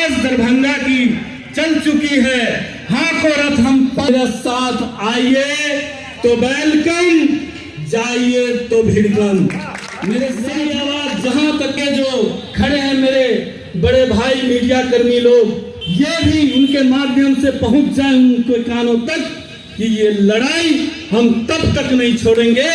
आवाज दरभंगा की चल चुकी है। हाँ को रथ हम मेरे साथ आइए तो वेलकम, जाइए तो भिड़कम। मेरे सही आवाज जहां तक के जो खड़े हैं मेरे बड़े भाई मीडिया कर्मी लोग, ये भी उनके माध्यम से पहुंच जाए उनके कानों तक कि ये लड़ाई हम तब तक नहीं छोड़ेंगे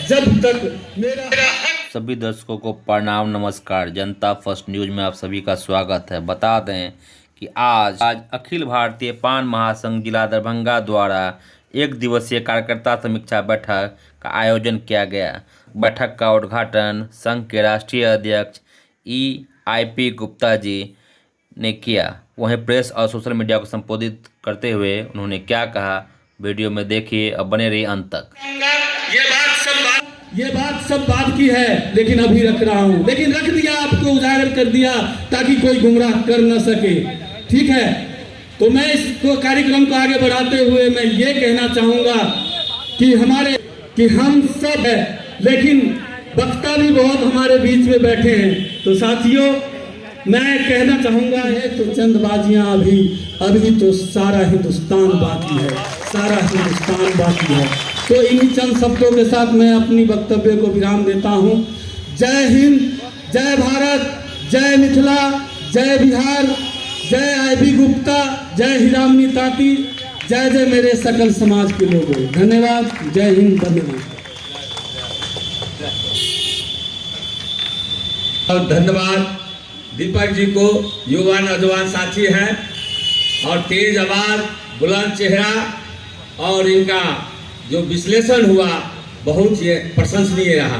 जब तक मेरा। सभी दर्शकों को प्रणाम, नमस्कार। जनता फर्स्ट न्यूज में आप सभी का स्वागत है। बता दें कि आज अखिल भारतीय पान महासंघ जिला दरभंगा द्वारा एक दिवसीय कार्यकर्ता समीक्षा बैठक का आयोजन किया गया। बैठक का उद्घाटन संघ के राष्ट्रीय अध्यक्ष EIP गुप्ता जी ने किया। वहीं प्रेस और सोशल मीडिया को संबोधित करते हुए उन्होंने क्या कहा, वीडियो में देखिए और बने रहिए अंत तक। ये बात सब बात की है, लेकिन अभी रख रहा हूं, लेकिन रख दिया, आपको उजागर कर दिया ताकि कोई गुमराह कर न सके। ठीक है, तो मैं इस कार्यक्रम को आगे बढ़ाते हुए मैं ये कहना चाहूंगा कि हम सब है, लेकिन वक्ता भी बहुत हमारे बीच में बैठे हैं। तो साथियों, मैं कहना चाहूंगा है तो चंदबाजियां अभी तो सारा हिंदुस्तान बाकी है, सारा हिंदुस्तान बाकी है। तो इन्हीं चंद शब्दों के साथ मैं अपनी वक्तव्य को विराम देता हूं। जय हिंद, जय भारत, जय मिथिला, जय बिहार, जय IB गुप्ता, जय हीरामनी ताती, जय जय मेरे सकल समाज के लोगों। धन्यवाद, जय हिंद, धन्यवाद। और धन्यवाद दीपक जी को, युवा नौजवान साथी हैं और तेज आवाज, बुलंद चेहरा, और इनका जो विश्लेषण हुआ बहुत ही प्रशंसनीय रहा।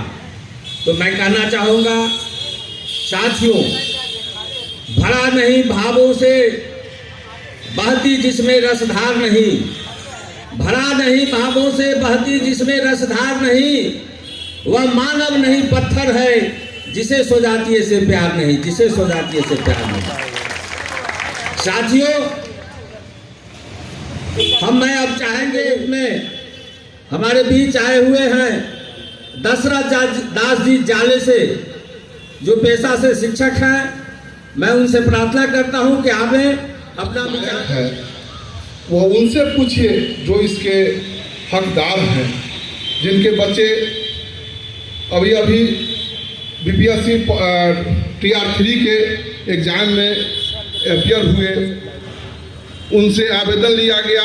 तो मैं कहना चाहूँगा साथियों, भरा नहीं भावों से बहती जिसमें रसधार नहीं, भरा नहीं भावों से बहती जिसमें रसधार नहीं, वह मानव नहीं पत्थर है जिसे सो जाती है से प्यार नहीं, जिसे सो जाती है से प्यार नहीं। साथियों, मैं अब चाहेंगे इसमें हमारे बीच आए हुए हैं दशरथ दास जी जाले से, जो पेशा से शिक्षक हैं। मैं उनसे प्रार्थना करता हूं कि आप अपना विचार है वो उनसे पूछिए जो इसके हकदार हैं, जिनके बच्चे अभी BPSC TR3 के एग्जाम में अपियर हुए, उनसे आवेदन लिया गया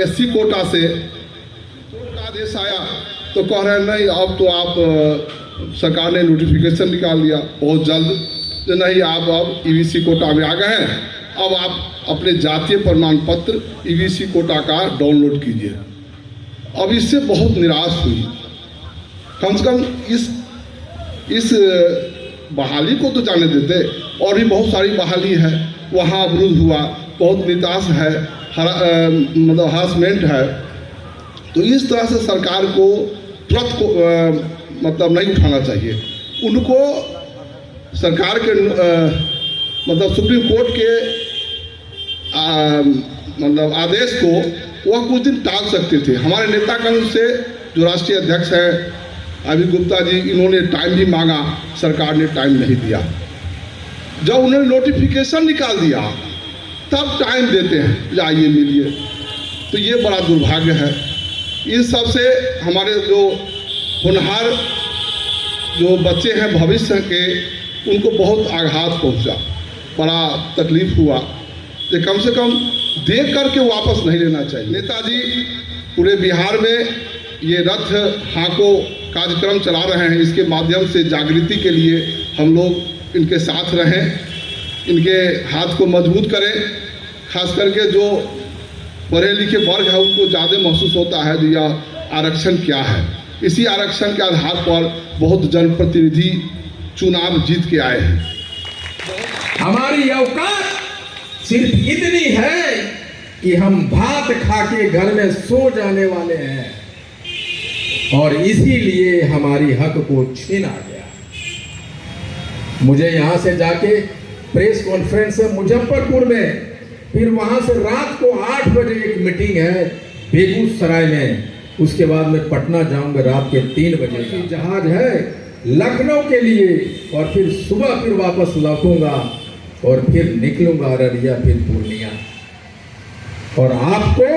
SC कोटा से। आदेश आया तो कह रहे हैं नहीं, अब तो आप सरकार ने नोटिफिकेशन निकाल दिया बहुत जल्द, तो नहीं आप अब EBC कोटा में आ गए हैं, अब आप अपने जातीय प्रमाण पत्र EBC कोटा का डाउनलोड कीजिए। अब इससे बहुत निराश हुई। कम से कम इस बहाली को तो जाने देते। और भी बहुत सारी बहाली है, वहाँ अवरुद्ध हुआ, बहुत निराश है, मतलब हरासमेंट है। तो इस तरह से सरकार को तुरंत को मतलब नहीं उठाना चाहिए। उनको सरकार के मतलब सुप्रीम कोर्ट के मतलब आदेश को वह कुछ दिन टाल सकते थे। हमारे नेतागण से जो राष्ट्रीय अध्यक्ष हैं IB गुप्ता जी, इन्होंने टाइम भी मांगा, सरकार ने टाइम नहीं दिया। जब उन्होंने नोटिफिकेशन निकाल दिया तब टाइम देते हैं, जाइए मिलिए। तो ये बड़ा दुर्भाग्य है। इस सब से हमारे जो होनहार जो बच्चे हैं भविष्य के, उनको बहुत आघात पहुंचा, बड़ा तकलीफ हुआ। तो कम से कम देख करके वापस नहीं लेना चाहिए। नेताजी पूरे बिहार में ये रथ हाँको कार्यक्रम चला रहे हैं, इसके माध्यम से जागृति के लिए हम लोग इनके साथ रहें, इनके हाथ को मजबूत करें। खास करके जो पढ़े लिखे वर्ग है उनको ज़्यादा महसूस होता है कि यह आरक्षण क्या है। इसी आरक्षण के आधार पर बहुत जनप्रतिनिधि चुनाव जीत के आए हैं। हमारी औकात सिर्फ इतनी है कि हम भात खा के घर में सो जाने वाले हैं, और इसीलिए हमारी हक को छीना गया। मुझे यहां से जाके प्रेस कॉन्फ्रेंस है मुजफ्फरपुर में, फिर वहां से रात को 8 बजे एक मीटिंग है बेगूसराय में, उसके बाद मैं पटना जाऊंगा रात के 3 बजे की जहाज है लखनऊ के लिए, और फिर सुबह फिर वापस लौटूंगा और फिर निकलूंगा अररिया, फिर पूर्णिया, और आपको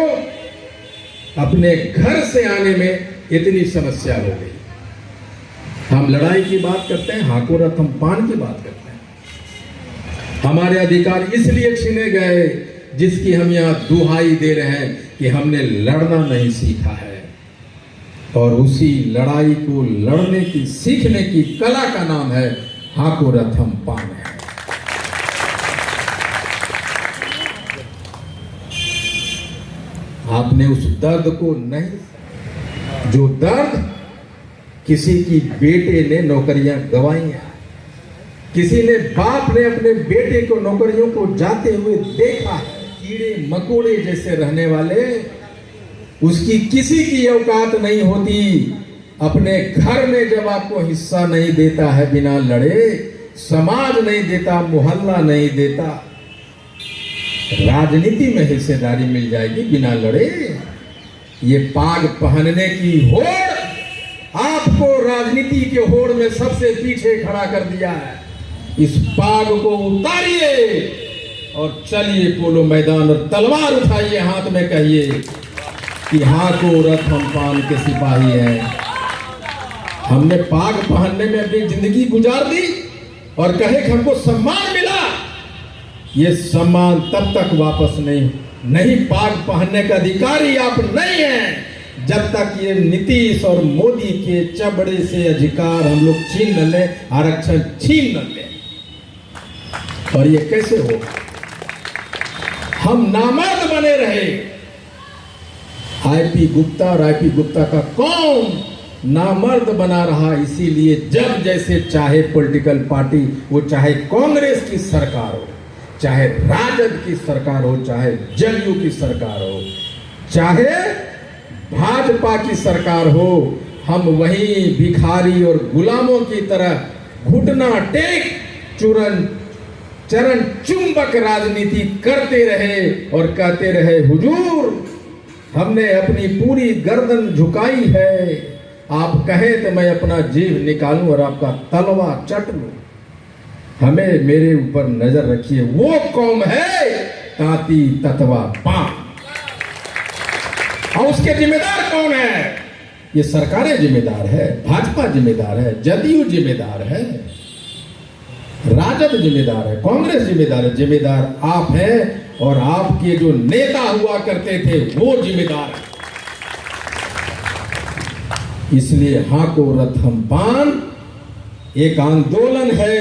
अपने घर से आने में इतनी समस्या हो गई। हम लड़ाई की बात करते हैं, हाकोरथ हम पान की बात करते हैं। हमारे अधिकार इसलिए छीने गए जिसकी हम यहाँ दुहाई दे रहे हैं कि हमने लड़ना नहीं सीखा है, और उसी लड़ाई को लड़ने की सीखने की कला का नाम है हाकोरथम पान है। आपने उस दर्द को नहीं, जो दर्द किसी की बेटे ने नौकरियां गंवाई हैं, किसी ने बाप ने अपने बेटे को नौकरियों को जाते हुए देखा है, कीड़े मकोड़े जैसे रहने वाले, उसकी किसी की औकात नहीं होती। अपने घर में जब आपको हिस्सा नहीं देता है बिना लड़े, समाज नहीं देता, मोहल्ला नहीं देता, राजनीति में हिस्सेदारी मिल जाएगी बिना लड़े। ये पाग पहनने की होड़ आपको राजनीति के होड़ में सबसे पीछे खड़ा कर दिया है। इस पाग को उतारिए और चलिए पोलो मैदान, और तलवार उठाइए हाथ में, कहिए कि हाकोरथ हम पान के सिपाही हैं। हमने पाग पहनने में अपनी जिंदगी गुजार दी और कहे कि हमको सम्मान मिला। ये सम्मान तब तक वापस नहीं पाग पहनने का अधिकारी आप नहीं हैं जब तक ये नीतीश और मोदी के चबड़े से अधिकार हम लोग छीन न लें, आरक्षण छीन न लें। और ये कैसे हो? हम नामर्द बने रहे। आईपी गुप्ता और आईपी गुप्ता का कौन नामर्द बना रहा, इसीलिए जब जैसे चाहे पॉलिटिकल पार्टी, वो चाहे कांग्रेस की सरकार हो, चाहे राजद की सरकार हो, चाहे जदयू की सरकार हो, चाहे भाजपा की सरकार हो, हम वहीं भिखारी और गुलामों की तरह घुटना टेक चरण चुंबक राजनीति करते रहे और कहते रहे, हुजूर हमने अपनी पूरी गर्दन झुकाई है, आप कहें तो मैं अपना जीव निकालूं और आपका तलवा चट लूं, हमें मेरे ऊपर नजर रखिए। वो कौम है ताती ततवा पान, और उसके जिम्मेदार कौन है? ये सरकारें जिम्मेदार है, भाजपा जिम्मेदार है, जदयू जिम्मेदार है, राजद जिम्मेदार है, कांग्रेस जिम्मेदार है। जिम्मेदार आप हैं और आपके जो नेता हुआ करते थे वो जिम्मेदार है। इसलिए हाकोरथम पान एक आंदोलन है,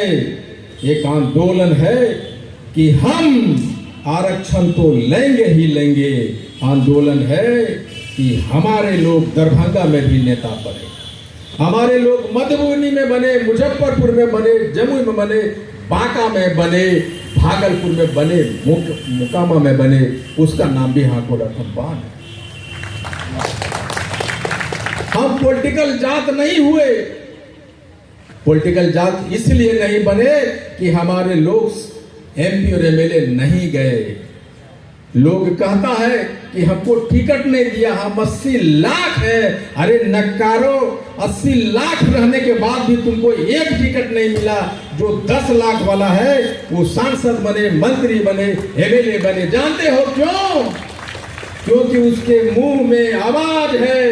एक आंदोलन है कि हम आरक्षण तो लेंगे ही लेंगे। आंदोलन है कि हमारे लोग दरभंगा में भी नेता बने, हमारे लोग मधुबनी में बने, मुजफ्फरपुर में बने, जमुई में बने, बांका में बने, भागलपुर में बने, मोकामा में बने। उसका नाम भी हाकोरथम पान है। हम पॉलिटिकल जात नहीं हुए। पॉलिटिकल जात इसलिए नहीं बने कि हमारे लोग एमपी और एमएलए नहीं गए। लोग कहता है कि हमको टिकट नहीं दिया, हम 80 लाख है। अरे नकारो, 80 लाख रहने के बाद भी तुमको एक टिकट नहीं मिला। जो 10 लाख वाला है वो सांसद बने, मंत्री बने, एमएलए बने। जानते हो क्यों? क्योंकि उसके मुंह में आवाज है,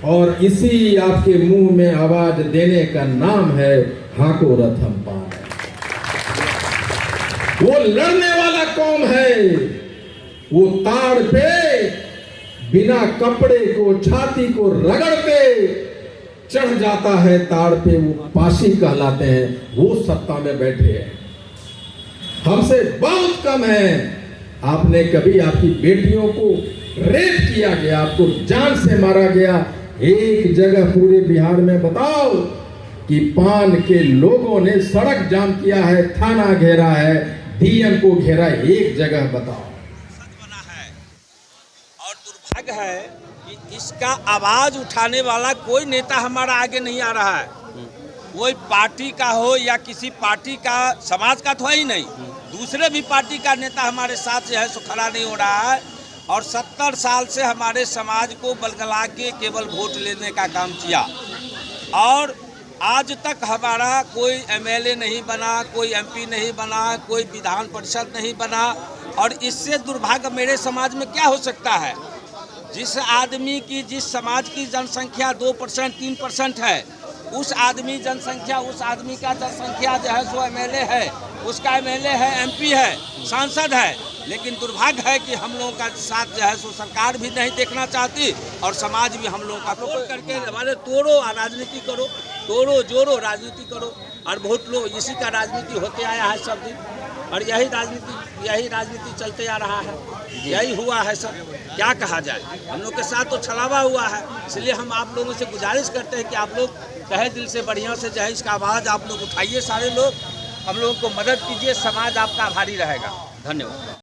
और इसी आपके मुंह में आवाज देने का नाम है हाकोरथम पान। वो लड़ने वाला कौम है। वो ताड़ पे बिना कपड़े को, छाती को रगड़ते चढ़ जाता है ताड़ पे, वो पाशी कहलाते हैं। वो सत्ता में बैठे हैं, हमसे बहुत कम है। आपने कभी आपकी बेटियों को रेप किया गया, आपको जान से मारा गया। एक जगह पूरे बिहार में बताओ कि पान के लोगों ने सड़क जाम किया है, थाना घेरा है, डीएम को घेरा, एक जगह बताओ। और दुर्भाग्य है कि इसका आवाज उठाने वाला कोई नेता हमारा आगे नहीं आ रहा है। कोई पार्टी का हो या किसी पार्टी का, समाज का तो है ही नहीं, दूसरे भी पार्टी का नेता हमारे साथ जो है सो खड़ा नहीं हो रहा है। और 70 साल से हमारे समाज को बलगला के केवल वोट लेने का काम किया। और आज तक हमारा कोई एमएलए नहीं बना, कोई एमपी नहीं बना, कोई विधान परिषद नहीं बना। और इससे दुर्भाग्य मेरे समाज में क्या हो सकता है? जिस आदमी की, जिस समाज की जनसंख्या 2% 3% है, उस आदमी का जनसंख्या जो है सो एमएलए है, उसका एमएलए है, एमपी है, सांसद है। लेकिन दुर्भाग्य है कि हम लोगों का साथ जो है सो सरकार भी नहीं देखना चाहती और समाज भी हम लोगों का तोड़ करके हमारे तोड़ो राजनीति करो, तोड़ो जोड़ो राजनीति करो। और बहुत लोग इसी का राजनीति होते आया है सब दिन, और यही राजनीति चलते आ रहा है, यही हुआ है सर। क्या कहा जाए, हम लोग के साथ तो छलावा हुआ है। इसलिए हम आप लोगों से गुजारिश करते हैं कि आप लोग तहे दिल से बढ़िया से जो है इसका आवाज़ आप लोग उठाइए, सारे लोग हम लोगों को मदद कीजिए, समाज आपका आभारी रहेगा। धन्यवाद।